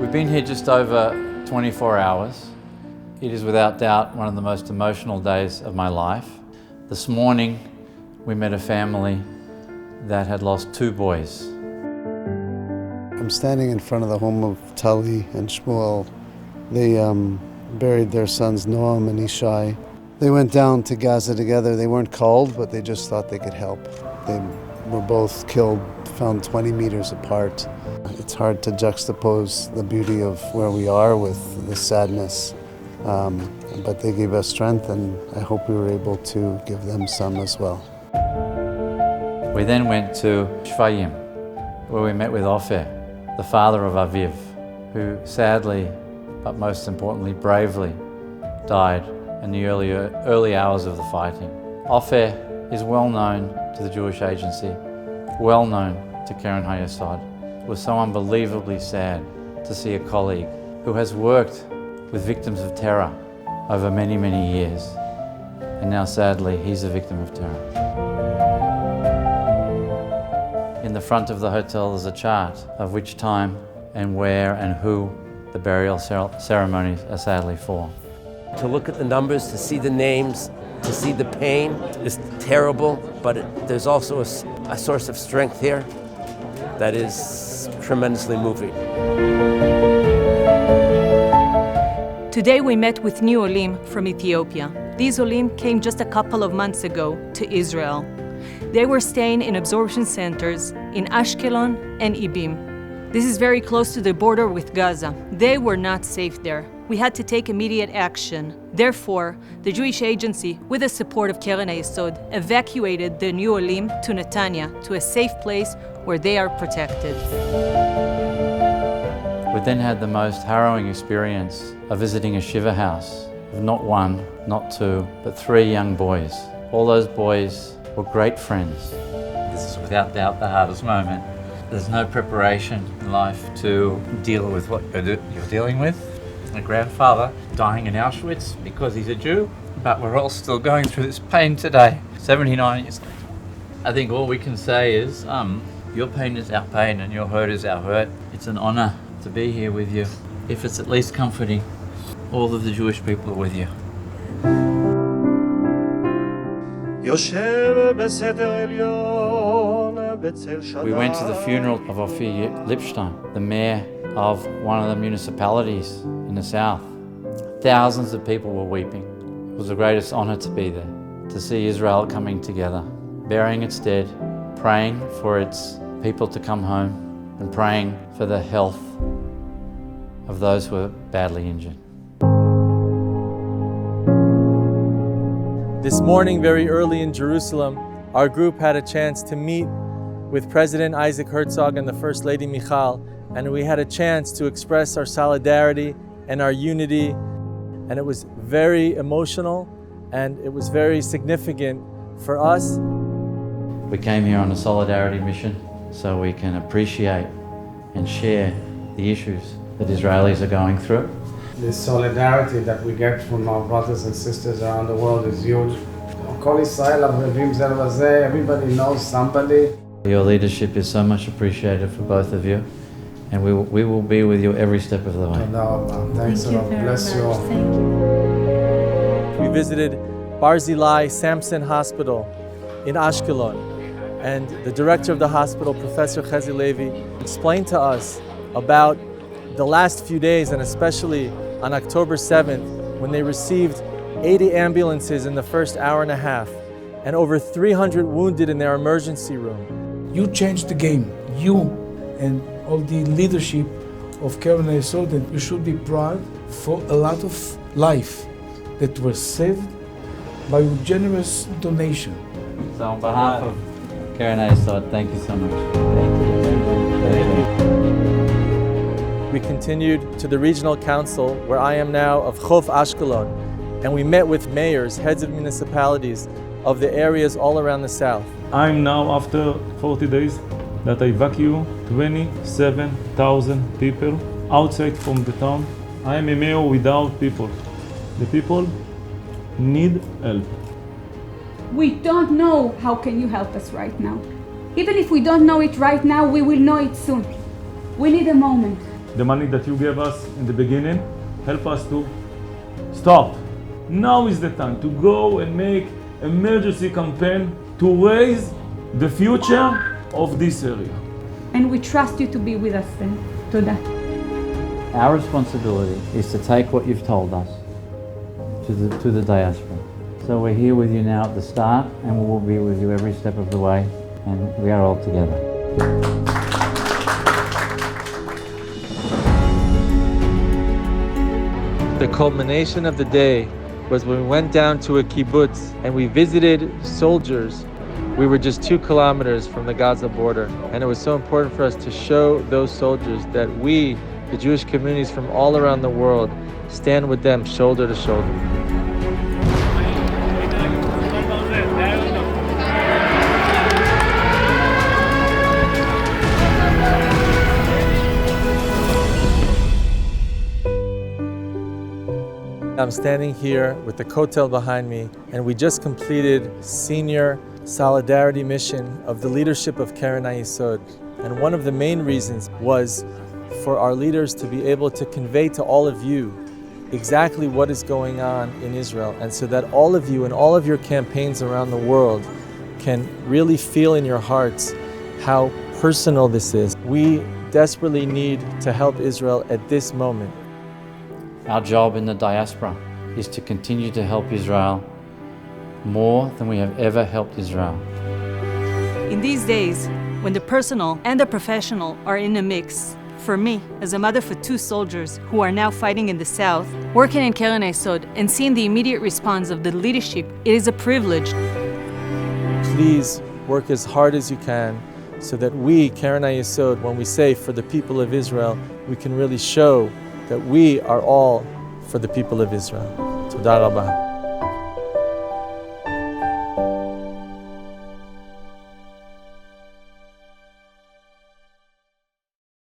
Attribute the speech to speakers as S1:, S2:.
S1: We've been here just over 24 hours. It is without doubt one of the most emotional days of my life. This morning we met a family that had lost 2 boys.
S2: I'm standing in front of the home of Tali and Shmuel. They buried their sons Noam and Ishai. They went down to Gaza together. They weren't called, but they just thought they could help. They were both killed, found 20 meters apart. It's hard to juxtapose the beauty of where we are with the sadness, but they gave us strength, and I hope we were able to give them some as well.
S1: We then went to Shvaim, where we met with Ofer, the father of Aviv, who sadly, but most importantly, bravely died in the early hours of the fighting. Ofer is well known to the Jewish Agency, well known to Keren Hayesod. It was so unbelievably sad to see a colleague who has worked with victims of terror over many, many years, and now sadly he's a victim of terror. In the front of the hotel there's a chart of which time and where and who the burial ceremonies are sadly for.
S3: To look at the numbers, to see the names, to see the pain is terrible, but there's also a source of strength here that is tremendously moving.
S4: Today we met with new Olim from Ethiopia. These Olim came just a couple of months ago to Israel. They were staying in absorption centers in Ashkelon and Ibim. This is very close to the border with Gaza. They were not safe there. We had to take immediate action. Therefore, the Jewish Agency, with the support of Keren Hayesod, evacuated the new Olim to Netanya, to a safe place where they are protected.
S1: We then had the most harrowing experience of visiting a shiva house of not 1, not 2, but 3 young boys. All those boys were great friends. This is without doubt the hardest moment. There's no preparation in life to deal with what you're dealing with. My grandfather dying in Auschwitz because he's a Jew, but we're all still going through this pain today, 79 years later. I think all we can say is, your pain is our pain and your hurt is our hurt. It's an honor to be here with you. If it's at least comforting, all of the Jewish people are with you. We went to the funeral of Ophir Lipstein, the mayor of one of the municipalities in the south. Thousands of people were weeping. It was the greatest honor to be there, to see Israel coming together, burying its dead, praying for its people to come home, and praying for the health of those who were badly injured.
S5: This morning, very early in Jerusalem, our group had a chance to meet with President Isaac Herzog and the First Lady Michal, and we had a chance to express our solidarity and our unity, and it was very emotional and it was very significant for us.
S1: We came here on a solidarity mission so we can appreciate and share the issues that Israelis are going through.
S6: The solidarity that we get from our brothers and sisters around the world is huge. Kol Israel avevim zer lazeh, everybody knows somebody.
S1: Your leadership is so much appreciated for both of you, and we will be with you every step of the way.
S6: Thanks a lot. Bless you all.
S4: Thank you.
S5: We visited Barzilai Samson Hospital in Ashkelon, and the director of the hospital, Professor Chezi Levi, explained to us about the last few days, and especially on October 7th, when they received 80 ambulances in the first hour and a half, and over 300 wounded in their emergency room.
S7: You changed the game, you and all the leadership of Keren Hayesod, and you should be proud for a lot of life that was saved by your generous donation.
S1: So on behalf of Keren Hayesod, thank you so much. Thank you.
S5: We continued to the regional council, where I am now, of Chof Ashkelon, and we met with mayors, heads of municipalities of the areas all around the south.
S8: I'm now, after 40 days, that I evacuate 27,000 people outside from the town. I am a mayor without people. The people need help.
S9: We don't know how can you help us right now. Even if we don't know it right now, we will know it soon. We need a moment.
S8: the money that you gave us in the beginning, help us to stop. Now is the time to go and make emergency campaign to raise the future of this area.
S9: And we trust you to be with us then. Toda.
S1: Our responsibility is to take what you've told us to the diaspora. So we're here with you now at the start, and we will be with you every step of the way, and we are all together.
S5: The culmination of the day was when we went down to a kibbutz and we visited soldiers. We were just 2 kilometers from the Gaza border, and it was so important for us to show those soldiers that we, the Jewish communities from all around the world, stand with them shoulder to shoulder. I'm standing here with the kotel behind me, and we just completed senior solidarity mission of the leadership of Keren Hayesod. And one of the main reasons was for our leaders to be able to convey to all of you exactly what is going on in Israel, and so that all of you and all of your campaigns around the world can really feel in your hearts how personal this is. We desperately need to help Israel at this moment.
S1: Our job in the diaspora is to continue to help Israel more than we have ever helped Israel.
S4: In these days, when the personal and the professional are in a mix, for me, as a mother for 2 soldiers who are now fighting in the south, working in Keren Hayesod and seeing the immediate response of the leadership, it is a privilege.
S5: Please work as hard as you can so that we, Keren Hayesod, when we say for the people of Israel, we can really show that we are all for the people of Israel. Toda rabah.